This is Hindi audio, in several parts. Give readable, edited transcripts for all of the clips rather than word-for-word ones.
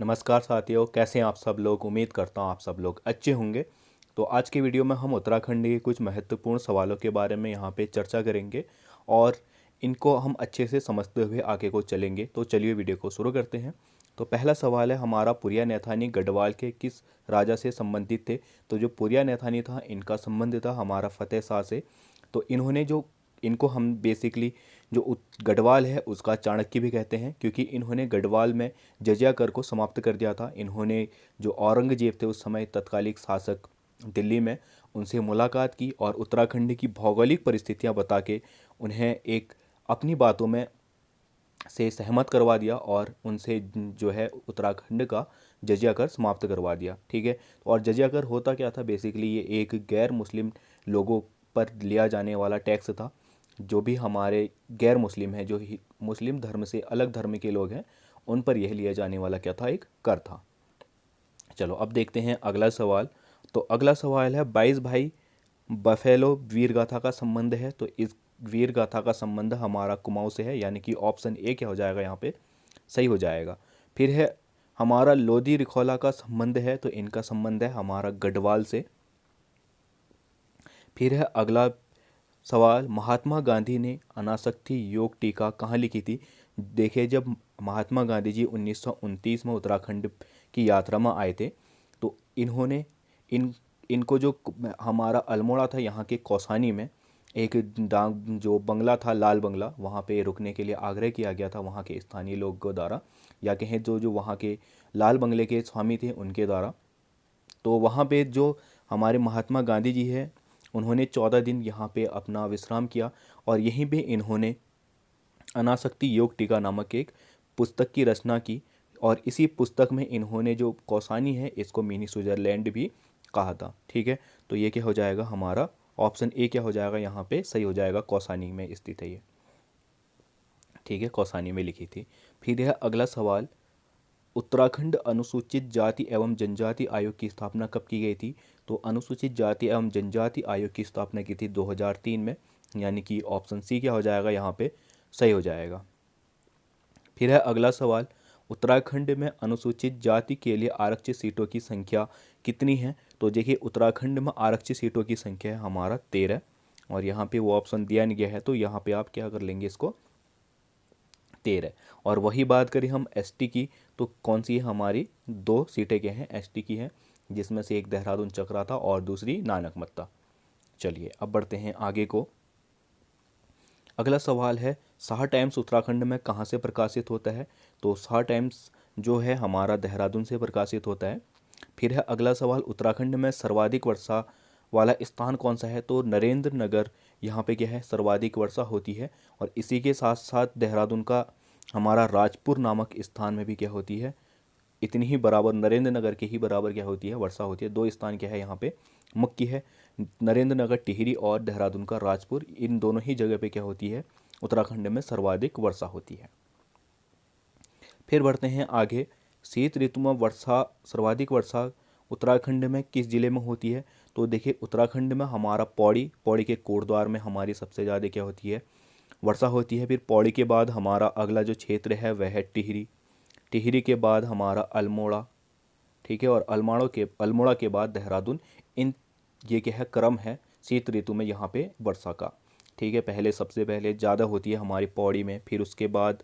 नमस्कार साथियों, कैसे हैं आप सब लोग। उम्मीद करता हूं आप सब लोग अच्छे होंगे। तो आज के वीडियो में हम उत्तराखंड के कुछ महत्वपूर्ण सवालों के बारे में यहाँ पे चर्चा करेंगे और इनको हम अच्छे से समझते हुए आगे को चलेंगे। तो चलिए वीडियो को शुरू करते हैं। तो पहला सवाल है हमारा, पुरिया नैथानी गढ़वाल के किस राजा से संबंधित थे। तो जो पुरिया नैथानी था, इनका संबंध था हमारा फतेह शाह से। तो इन्होंने जो इनको हम बेसिकली जो गढ़वाल है उसका चाणक्य भी कहते हैं, क्योंकि इन्होंने गढ़वाल में जजिया कर को समाप्त कर दिया था। इन्होंने जो औरंगजेब थे उस समय तत्कालिक शासक दिल्ली में, उनसे मुलाकात की और उत्तराखंड की भौगोलिक परिस्थितियां बता के उन्हें एक अपनी बातों में से सहमत करवा दिया और उनसे जो है उत्तराखंड का जजिया कर समाप्त करवा दिया। ठीक है। और जजिया कर होता क्या था, बेसिकली ये एक गैर मुस्लिम लोगों पर लिया जाने वाला टैक्स था। जो भी हमारे गैर मुस्लिम हैं, जो मुस्लिम धर्म से अलग धर्म के लोग हैं, उन पर यह लिया जाने वाला क्या था, एक कर था। चलो अब देखते हैं अगला सवाल। तो अगला सवाल है 22 भाई बफेलो वीर गाथा का संबंध है। तो इस वीर गाथा का संबंध हमारा कुमाऊं से है, यानी कि ऑप्शन ए क्या हो जाएगा, यहाँ पे सही हो जाएगा। फिर है हमारा लोधी रिखोला का संबंध है। तो इनका संबंध है हमारा गढ़वाल से। फिर है अगला सवाल, महात्मा गांधी ने अनासक्ति योग टीका कहाँ लिखी थी। देखिए, जब महात्मा गांधी जी 1929 में उत्तराखंड की यात्रा में आए थे, तो इन्होंने इन इनको जो हमारा अल्मोड़ा था, यहाँ के कौसानी में एक डांग जो बंगला था, लाल बंगला, वहाँ पे रुकने के लिए आग्रह किया गया था वहाँ के स्थानीय लोगों द्वारा, या कहें जो जो वहाँ के लाल बंगले के स्वामी थे उनके द्वारा। तो वहाँ पे जो हमारे महात्मा गांधी जी है, उन्होंने 14 दिन यहाँ पे अपना विश्राम किया और यहीं पे इन्होंने अनासक्ति योग टीका नामक एक पुस्तक की रचना की। और इसी पुस्तक में इन्होंने जो कौसानी है, इसको मिनी स्विट्जरलैंड भी कहा था। ठीक है। तो ये क्या हो जाएगा, हमारा ऑप्शन ए क्या हो जाएगा, यहाँ पे सही हो जाएगा, कौसानी में स्थित है ये। ठीक है, कौसानी में लिखी थी। फिर है अगला सवाल, उत्तराखंड अनुसूचित जाति एवं जनजाति आयोग की स्थापना कब की गई थी। तो अनुसूचित जाति एवं जनजाति आयोग की स्थापना की थी 2003 में, यानी कि ऑप्शन सी क्या हो जाएगा, यहाँ पे सही हो जाएगा। फिर है अगला सवाल, उत्तराखंड में अनुसूचित जाति के लिए आरक्षित सीटों की संख्या कितनी है। तो देखिए, उत्तराखंड में आरक्षित सीटों की संख्या है हमारा 13, और यहाँ पे वो ऑप्शन दिया नहीं गया है, तो यहाँ पे आप क्या कर लेंगे, इसको 13। और वही बात करें हम एसटी की, तो कौन सी है हमारी, 2 सीटें क्या हैं, एसटी की हैं, जिसमें से एक देहरादून चकरा था और दूसरी नानकमत्ता। चलिए अब बढ़ते हैं आगे को। अगला सवाल है, शाह टाइम्स उत्तराखंड में कहाँ से प्रकाशित होता है। तो शाह टाइम्स जो है हमारा देहरादून से प्रकाशित होता है। फिर है अगला सवाल, उत्तराखंड में सर्वाधिक वर्षा वाला स्थान कौन सा है। तो नरेंद्र नगर यहाँ पे क्या है, सर्वाधिक वर्षा होती है। और इसी के साथ साथ देहरादून का हमारा राजपुर नामक स्थान में भी क्या होती है, इतनी ही बराबर, नरेंद्र नगर के ही बराबर क्या होती है, वर्षा होती है। 2 स्थान क्या है यहाँ पे मुख्य है, नरेंद्र नगर टिहरी और देहरादून का राजपुर, इन दोनों ही जगह पे क्या होती है, उत्तराखंड में सर्वाधिक वर्षा होती है। फिर बढ़ते हैं आगे, शीत ऋतु में वर्षा, सर्वाधिक वर्षा उत्तराखंड में किस जिले में होती है। तो देखिए, उत्तराखंड में हमारा पौड़ी के कोटद्वार में हमारी सबसे ज़्यादा क्या होती है, वर्षा होती है। फिर पौड़ी के बाद हमारा अगला जो क्षेत्र है वह है टिहरी, टिहरी के बाद हमारा अल्मोड़ा। ठीक है। और अल्मोड़ा के बाद देहरादून। इन ये क्या है, क्रम है शीत ऋतु में यहाँ पे वर्षा का। ठीक है। पहले सबसे पहले ज़्यादा होती है हमारी पौड़ी में, फिर उसके बाद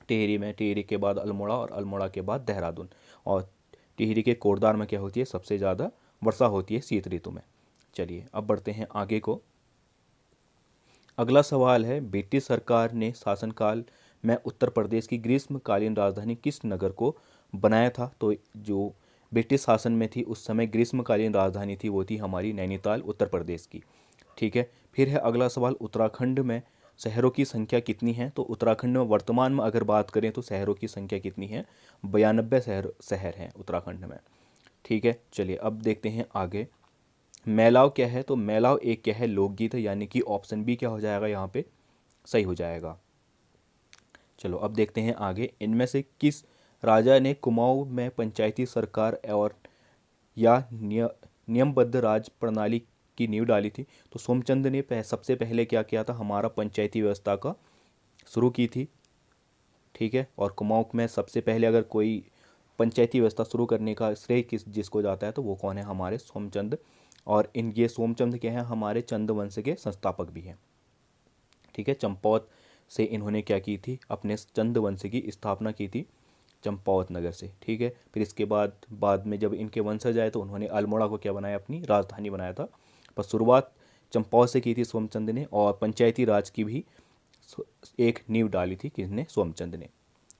टिहरी में, टिहरी के बाद अल्मोड़ा और अल्मोड़ा के बाद देहरादून। और टिहरी के कोटद्वार में क्या होती है, सबसे ज़्यादा वर्षा होती है शीत ऋतु में। चलिए अब बढ़ते हैं आगे को। अगला सवाल है, ब्रिटिश सरकार ने शासनकाल में उत्तर प्रदेश की ग्रीष्मकालीन राजधानी किस नगर को बनाया था। तो जो ब्रिटिश शासन में थी उस समय ग्रीष्मकालीन राजधानी थी, वो थी हमारी नैनीताल, उत्तर प्रदेश की। ठीक है। फिर है अगला सवाल, उत्तराखंड में शहरों की संख्या कितनी है। तो उत्तराखंड में वर्तमान में अगर बात करें तो शहरों की संख्या कितनी है, 92 शहर हैं उत्तराखंड में। ठीक है। चलिए अब देखते हैं आगे, मैलाव क्या है। तो मैलाव एक क्या है, लोकगीत है, यानी कि ऑप्शन बी क्या हो जाएगा, यहाँ पे सही हो जाएगा। चलो अब देखते हैं आगे, इनमें से किस राजा ने कुमाऊं में पंचायती सरकार और या नियमबद्ध राज प्रणाली की नींव डाली थी। तो सोमचंद ने सबसे पहले क्या किया था, हमारा पंचायती व्यवस्था का शुरू की थी। ठीक है। और कुमाऊं में सबसे पहले अगर कोई पंचायती व्यवस्था शुरू करने का श्रेय जिसको जाता है तो वो कौन है, हमारे सोमचंद। और ये सोमचंद क्या है, हमारे चंद वंश के संस्थापक भी हैं। ठीक है, चंपावत से इन्होंने क्या की थी, अपने चंद वंश की स्थापना की थी चंपावत नगर से। ठीक है, फिर इसके बाद में जब इनके वंशज आए तो उन्होंने अल्मोड़ा को क्या बनाया, अपनी राजधानी बनाया था। पर शुरुआत चंपावत से की थी सोमचंद ने, और पंचायती राज की भी एक नींव डाली थी किसने, सोमचंद ने।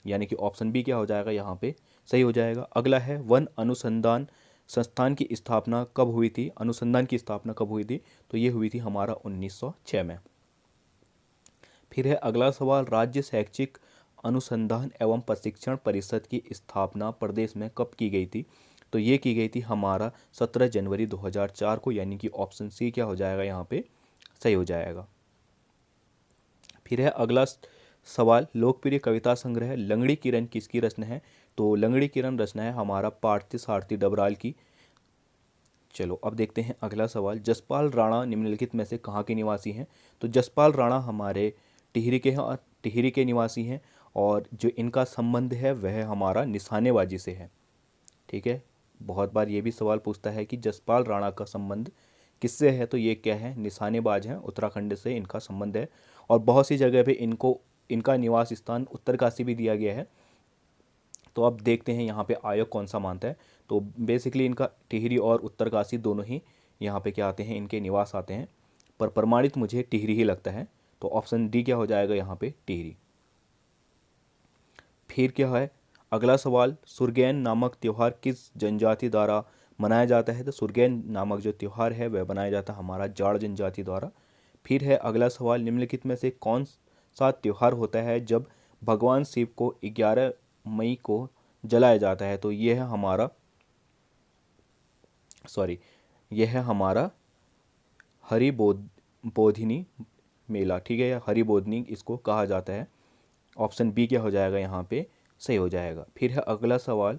यानी कि ऑप्शन बी क्या हो जाएगा यहाँ पे, सही हो जाएगा। अगला है वन अनुसंधान संस्थान की स्थापना कब हुई थी, अनुसंधान की स्थापना कब हुई थी, तो ये हुई थी हमारा 1906 में। फिर है अगला सवाल, राज्य शैक्षिक अनुसंधान एवं प्रशिक्षण परिषद की स्थापना प्रदेश में कब की गई थी, तो ये की गई थी हमारा 17 जनवरी 2004 को। यानी कि ऑप्शन सी क्या हो जाएगा यहाँ पे, सही हो जाएगा। फिर है अगला सवाल, लोकप्रिय कविता संग्रह लंगड़ी किरण किसकी रचना है, तो लंगड़ी किरण रचना है हमारा पार्थी सारथी डबराल की। चलो अब देखते हैं अगला सवाल, जसपाल राणा निम्नलिखित में से कहाँ के निवासी हैं, तो जसपाल राणा हमारे टिहरी के हैं और टिहरी के निवासी हैं, और जो इनका संबंध है वह हमारा निशानेबाजी से है। ठीक है, बहुत बार ये भी सवाल पूछता है कि जसपाल राणा का संबंध किससे है, तो ये क्या है, निशानेबाज हैं, उत्तराखंड से इनका संबंध है। और बहुत सी जगह पे इनका निवास स्थान उत्तरकाशी भी दिया गया है। तो अब देखते हैं यहाँ पे आयोग कौन सा मानता है, तो बेसिकली इनका टिहरी और उत्तरकाशी दोनों ही यहाँ पे क्या आते हैं, इनके निवास आते हैं, पर प्रमाणित मुझे टिहरी ही लगता है। तो ऑप्शन डी क्या हो जाएगा यहाँ पे, टिहरी। फिर क्या है अगला सवाल, सुरगैन नामक त्यौहार किस जनजाति द्वारा मनाया जाता है, तो सुरगैन नामक जो त्यौहार है वह बनाया जाता है हमारा जाट जनजाति द्वारा। फिर है अगला सवाल, निम्नलिखित में से कौन सा त्यौहार होता है जब भगवान शिव को 11 मई को जलाया जाता है, तो यह है हमारा बोधिनी मेला। ठीक है, या हरिबोधिनी इसको कहा जाता है। ऑप्शन बी क्या हो जाएगा यहाँ पे, सही हो जाएगा। फिर है अगला सवाल,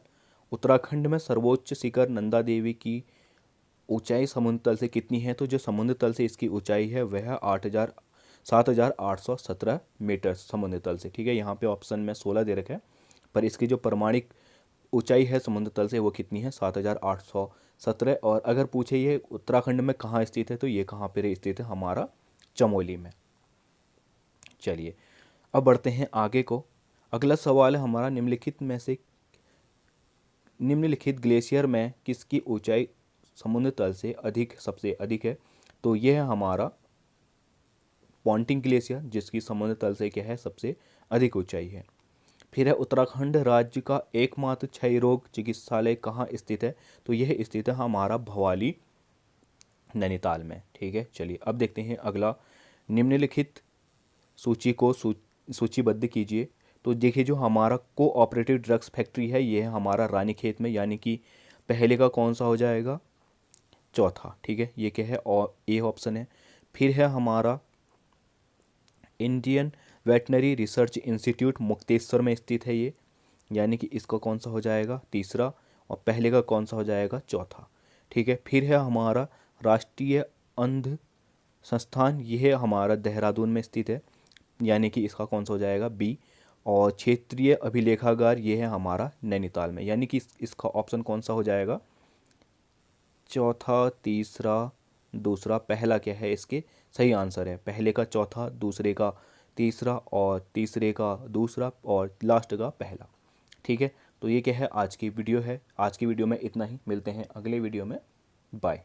उत्तराखंड में सर्वोच्च शिखर नंदा देवी की ऊंचाई समुद्र तल से कितनी है, तो जो समुद्र तल से इसकी ऊंचाई है वह 7,817 मीटर समुद्र तल से। ठीक है, यहाँ पे ऑप्शन में 16 दे रखा है, पर इसकी जो प्रमाणिक ऊंचाई है समुद्र तल से वो कितनी है, 7,817। और अगर पूछे ये उत्तराखंड में कहाँ स्थित है, तो ये कहाँ पर स्थित है, हमारा चमोली में। चलिए अब बढ़ते हैं आगे को। अगला सवाल है हमारा, निम्नलिखित ग्लेशियर में किसकी ऊंचाई समुद्र तल से सबसे अधिक है, तो यह है हमारा पॉन्टिंग ग्लेशियर, जिसकी समुद्र तल से क्या है, सबसे अधिक ऊंचाई है। फिर है उत्तराखंड राज्य का एकमात्र क्षय रोग चिकित्सालय कहाँ स्थित है, तो यह स्थित है हमारा भवाली नैनीताल में। ठीक है, चलिए अब देखते हैं अगला, निम्नलिखित सूची को सूचीबद्ध कीजिए। तो देखिए जो हमारा कोऑपरेटिव ड्रग्स फैक्ट्री है ये है हमारा रानीखेत में, यानी कि पहले का कौन सा हो जाएगा, चौथा। ठीक है, ये क्या है, और ए ऑप्शन है। फिर है हमारा Indian veterinary research institute Mukteshwar में स्थित है ये, यानी कि इसका कौन सा हो जाएगा, तीसरा। और पहले का कौन सा हो जाएगा, चौथा। ठीक है, फिर है हमारा राष्ट्रीय अंध संस्थान, यह है हमारा देहरादून में स्थित है, यानी कि इसका कौन सा हो जाएगा, बी। और क्षेत्रीय अभिलेखागार ये है हमारा नैनीताल में, यानी कि इसका ऑप्शन कौन सा हो जाएगा, चौथा, तीसरा, दूसरा। पहला क्या है, इसके सही आंसर है, पहले का चौथा, दूसरे का तीसरा, और तीसरे का दूसरा, और लास्ट का पहला। ठीक है, तो ये क्या है, आज की वीडियो है। आज की वीडियो में इतना ही, मिलते हैं अगले वीडियो में, बाय।